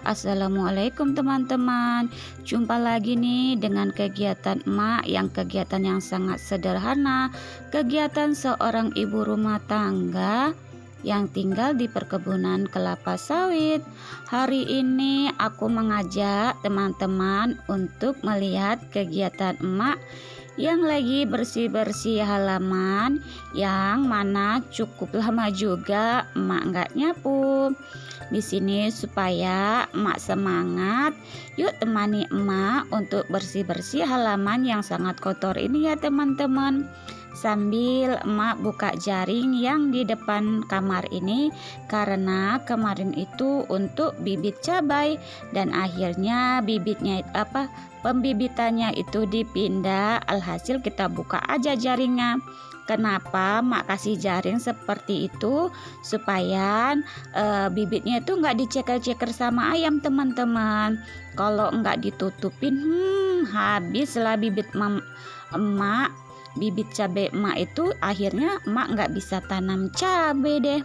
Assalamualaikum teman-teman. Jumpa lagi nih dengan kegiatan emak yang kegiatan yang sangat sederhana. Kegiatan seorang ibu rumah tangga yang tinggal di perkebunan kelapa sawit. Hari ini aku mengajak teman-teman untuk melihat kegiatan emak yang lagi bersih-bersih halaman, yang mana cukup lama juga emak nggak nyapu. Di sini supaya emak semangat, yuk temani emak untuk bersih-bersih halaman yang sangat kotor ini ya teman-teman. Sambil emak buka jaring yang di depan kamar ini, karena kemarin itu untuk bibit cabai dan akhirnya pembibitannya itu dipindah. Alhasil kita buka aja jaringnya. Kenapa mak kasih jaring seperti itu? Supaya bibitnya itu nggak diceker-ceker sama ayam teman-teman. Kalau nggak ditutupin, habislah bibit emak. Bibit cabai emak itu akhirnya emak nggak bisa tanam cabai deh.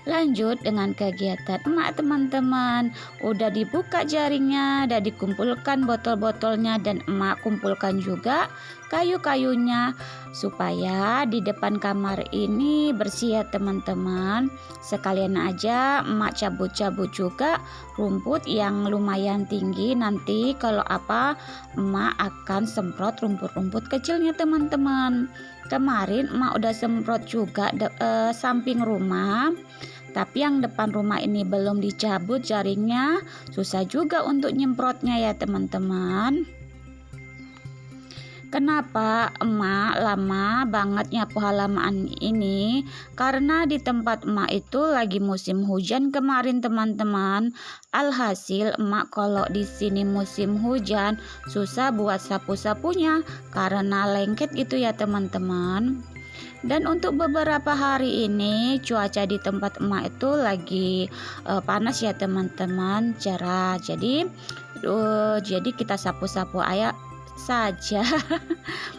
Lanjut dengan kegiatan emak teman-teman. Udah dibuka jaringnya, udah dikumpulkan botol-botolnya, dan emak kumpulkan juga kayu-kayunya supaya di depan kamar ini bersih ya teman-teman. Sekalian aja emak cabut-cabut juga rumput yang lumayan tinggi. Nanti kalau emak akan semprot rumput-rumput kecilnya teman-teman. Kemarin emak udah semprot juga samping rumah. Tapi yang depan rumah ini belum dicabut jaringnya, susah juga untuk nyemprotnya ya teman-teman. Kenapa emak lama banget nyapu halaman ini? Karena di tempat emak itu lagi musim hujan kemarin teman-teman. Alhasil emak kalau di sini musim hujan susah buat sapu-sapunya karena lengket gitu ya teman-teman. Dan untuk beberapa hari ini cuaca di tempat emak itu lagi panas ya teman-teman, cerah. Jadi kita sapu-sapu aja saja.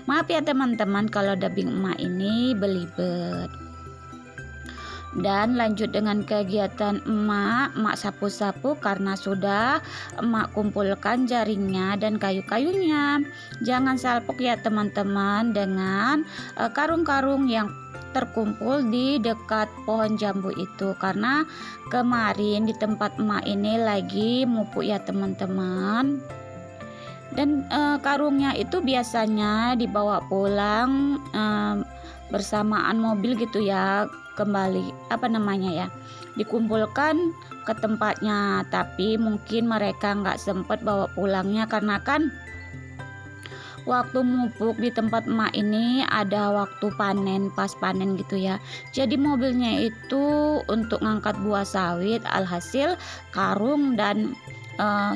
Maaf ya teman-teman kalau dubbing emak ini belibet. Dan lanjut dengan kegiatan emak sapu-sapu karena sudah emak kumpulkan jaringnya dan kayu-kayunya. Jangan salpok ya teman-teman dengan karung-karung yang terkumpul di dekat pohon jambu itu, karena kemarin di tempat emak ini lagi mupuk ya teman-teman. Dan karungnya itu biasanya dibawa pulang bersamaan mobil gitu ya, kembali dikumpulkan ke tempatnya. Tapi mungkin mereka nggak sempat bawa pulangnya karena kan waktu mupuk di tempat emak ini ada waktu panen, pas panen gitu ya. Jadi mobilnya itu untuk ngangkat buah sawit, alhasil karung dan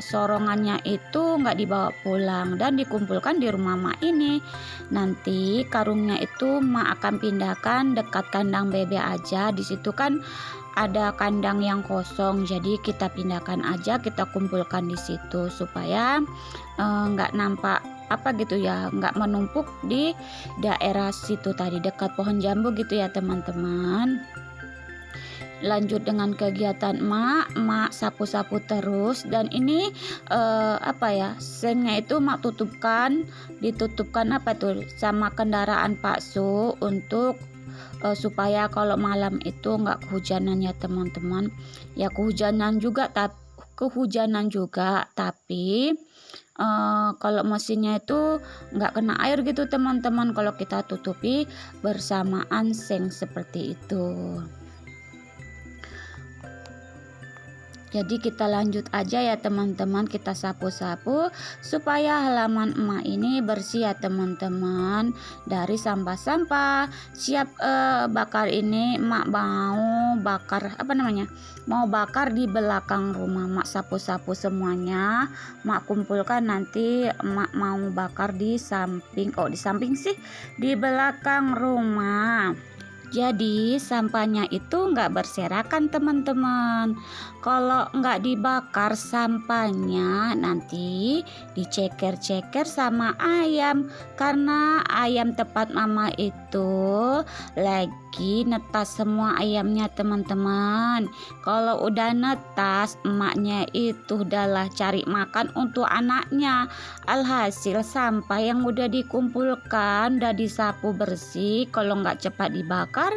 sorongannya itu nggak dibawa pulang dan dikumpulkan di rumah emak ini. Nanti karungnya itu emak akan pindahkan dekat kandang bebek aja. Di situ kan ada kandang yang kosong, jadi kita pindahkan aja, kita kumpulkan di situ supaya nggak nampak nggak menumpuk di daerah situ tadi dekat pohon jambu gitu ya teman-teman. Lanjut dengan kegiatan emak sapu-sapu terus, dan ini sengnya itu emak ditutupkan sama kendaraan paksu untuk supaya kalau malam itu nggak kehujanan ya teman-teman. Ya kehujanan juga tapi kalau mesinnya itu nggak kena air gitu teman-teman kalau kita tutupi bersamaan seng seperti itu. Jadi kita lanjut aja ya teman-teman, kita sapu-sapu supaya halaman emak ini bersih ya teman-teman dari sampah-sampah. Siap bakar ini emak mau bakar di belakang rumah. Emak sapu-sapu semuanya, emak kumpulkan, nanti emak mau bakar di belakang rumah. Jadi sampahnya itu nggak berserakan teman-teman. Kalau nggak dibakar sampahnya nanti diceker-ceker sama ayam. Karena ayam tempat mama itu itu lagi netas semua ayamnya teman-teman. Kalau udah netas, emaknya itu udahlah cari makan untuk anaknya. Alhasil sampah yang udah dikumpulkan udah disapu bersih. Kalau nggak cepat dibakar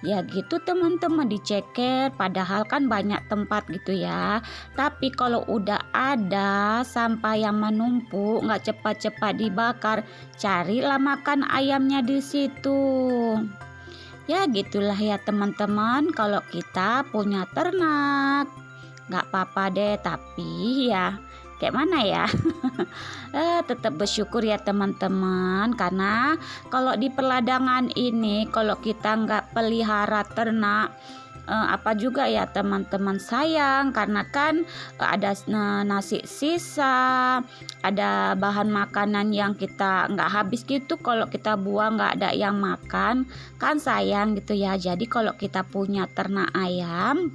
ya gitu teman-teman, diceker, padahal kan banyak tempat gitu ya. Tapi kalau udah ada sampah yang menumpuk nggak cepat-cepat dibakar, carilah makan ayamnya di situ. Ya gitulah ya teman-teman, kalau kita punya ternak nggak apa-apa deh, tapi ya kayak mana ya. Tetap bersyukur ya teman-teman, karena kalau di perladangan ini kalau kita nggak pelihara ternak, apa juga ya teman-teman, sayang, karena kan ada nasi sisa, ada bahan makanan yang kita nggak habis gitu, kalau kita buang nggak ada yang makan kan sayang gitu ya. Jadi kalau kita punya ternak ayam,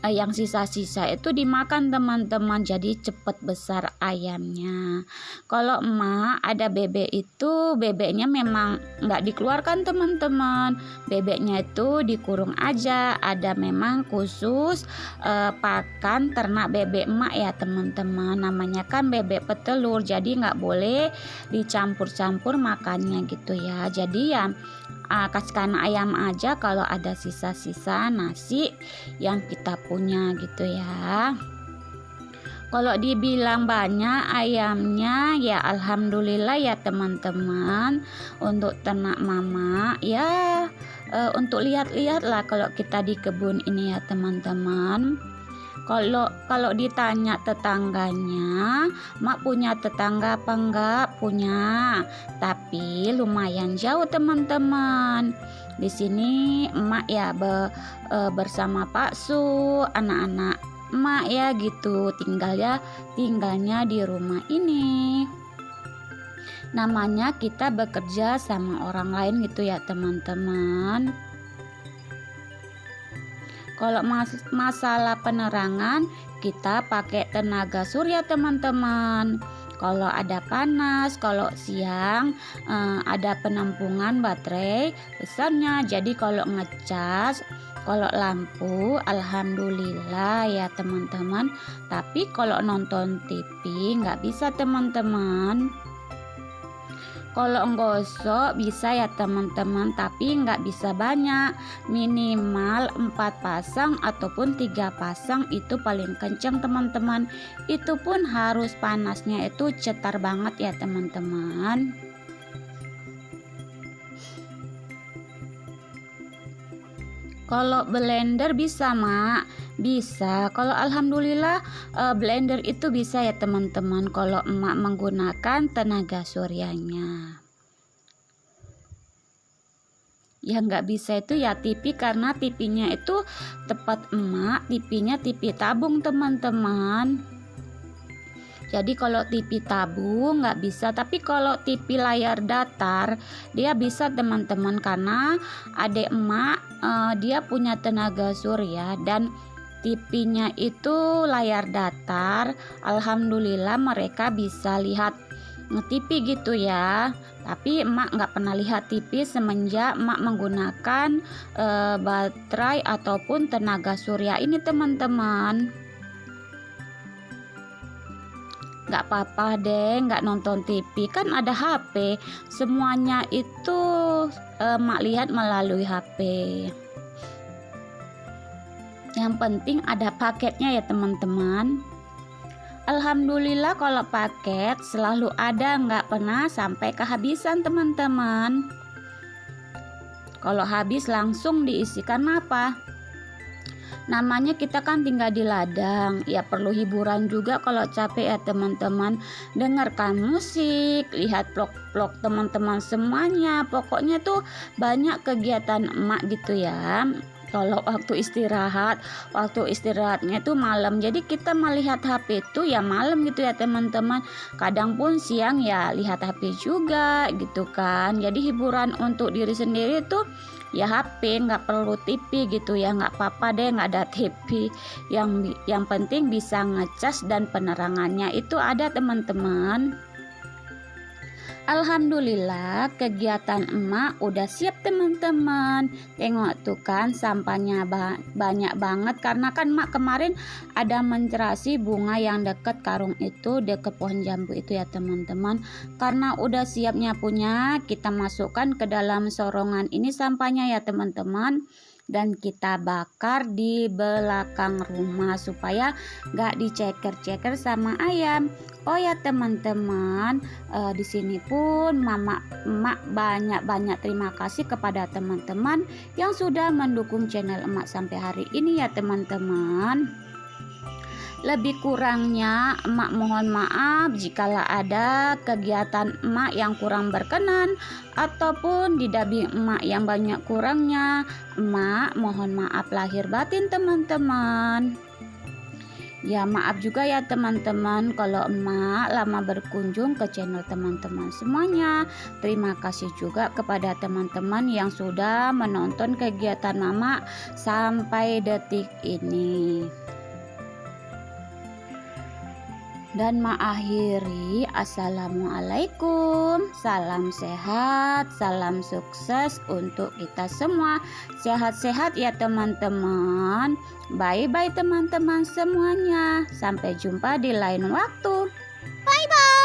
yang sisa-sisa itu dimakan teman-teman, jadi cepet besar ayamnya. Kalau emak ada bebek itu, bebeknya memang nggak dikeluarkan teman-teman, bebeknya itu dikurung aja. Ada memang khusus pakan ternak bebek emak ya teman-teman, namanya kan bebek petelur, jadi nggak boleh dicampur-campur makannya gitu ya. Jadi ya kasihkan ayam aja kalau ada sisa-sisa nasi yang kita punya gitu ya. Kalau dibilang banyak ayamnya ya alhamdulillah ya teman-teman. Untuk ternak mama ya untuk lihat-lihat lah kalau kita di kebun ini ya teman-teman. Kalau ditanya tetangganya, mak punya tetangga apa enggak? Punya, tapi lumayan jauh teman-teman. Di sini emak ya bersama Pak Su, anak-anak emak ya gitu, tinggalnya di rumah ini. Namanya kita bekerja sama orang lain gitu ya teman-teman. Kalau masalah penerangan, kita pakai tenaga surya teman-teman. Kalau ada panas, kalau siang ada penampungan baterai besarnya. Jadi kalau ngecas, kalau lampu, alhamdulillah ya teman-teman. Tapi kalau nonton TV nggak bisa teman-teman. Kalau gosok bisa ya teman-teman, tapi nggak bisa banyak, minimal 4 pasang ataupun 3 pasang itu paling kencang teman-teman. Itu pun harus panasnya itu cetar banget ya teman-teman. Kalau blender bisa mak, bisa. Kalau alhamdulillah blender itu bisa ya teman-teman, kalau emak menggunakan tenaga suryanya. Ya nggak bisa itu ya TV, karena TV-nya itu tepat emak, TV-nya TV tabung teman-teman. Jadi kalau TV tabung nggak bisa, tapi kalau TV layar datar dia bisa teman-teman, karena adik emak dia punya tenaga surya dan TV-nya itu layar datar. Alhamdulillah mereka bisa lihat TV gitu ya. Tapi emak nggak pernah lihat TV semenjak emak menggunakan baterai ataupun tenaga surya ini teman-teman. Nggak apa-apa deh nggak nonton TV, kan ada HP, semuanya itu mak lihat melalui HP. Yang penting ada paketnya ya teman-teman. Alhamdulillah kalau paket selalu ada, nggak pernah sampai kehabisan teman-teman. Kalau habis langsung diisikan apa? Namanya kita kan tinggal di ladang, ya perlu hiburan juga kalau capek ya teman-teman. Dengarkan musik, lihat vlog-vlog teman-teman semuanya. Pokoknya tuh banyak kegiatan emak gitu ya. Kalau waktu istirahatnya tuh malam. Jadi kita melihat HP itu ya malam gitu ya teman-teman. Kadang pun siang ya lihat HP juga gitu kan. Jadi hiburan untuk diri sendiri tuh ya HP, nggak perlu TV gitu ya. Nggak apa-apa deh nggak ada TV, yang penting bisa ngecas dan penerangannya itu ada teman-teman. Alhamdulillah kegiatan emak udah siap teman-teman. Tengok tuh kan sampahnya banyak banget karena kan emak kemarin ada mencerasi bunga yang deket karung itu, deket pohon jambu itu ya teman-teman. Karena udah siap nyapunya, kita masukkan ke dalam sorongan ini sampahnya ya teman-teman. Dan kita bakar di belakang rumah supaya gak diceker-ceker sama ayam. Oh ya teman-teman, di sini pun emak banyak terima kasih kepada teman-teman yang sudah mendukung channel emak sampai hari ini ya teman-teman. Lebih kurangnya emak mohon maaf jikalau ada kegiatan emak yang kurang berkenan ataupun di dabi emak yang banyak kurangnya. Emak mohon maaf lahir batin teman-teman. Ya maaf juga ya teman-teman kalau emak lama berkunjung ke channel teman-teman semuanya. Terima kasih juga kepada teman-teman yang sudah menonton kegiatan mama sampai detik ini. Dan mengakhiri, assalamualaikum, salam sehat, salam sukses untuk kita semua. Sehat-sehat ya teman-teman. Bye-bye teman-teman semuanya. Sampai jumpa di lain waktu. Bye-bye.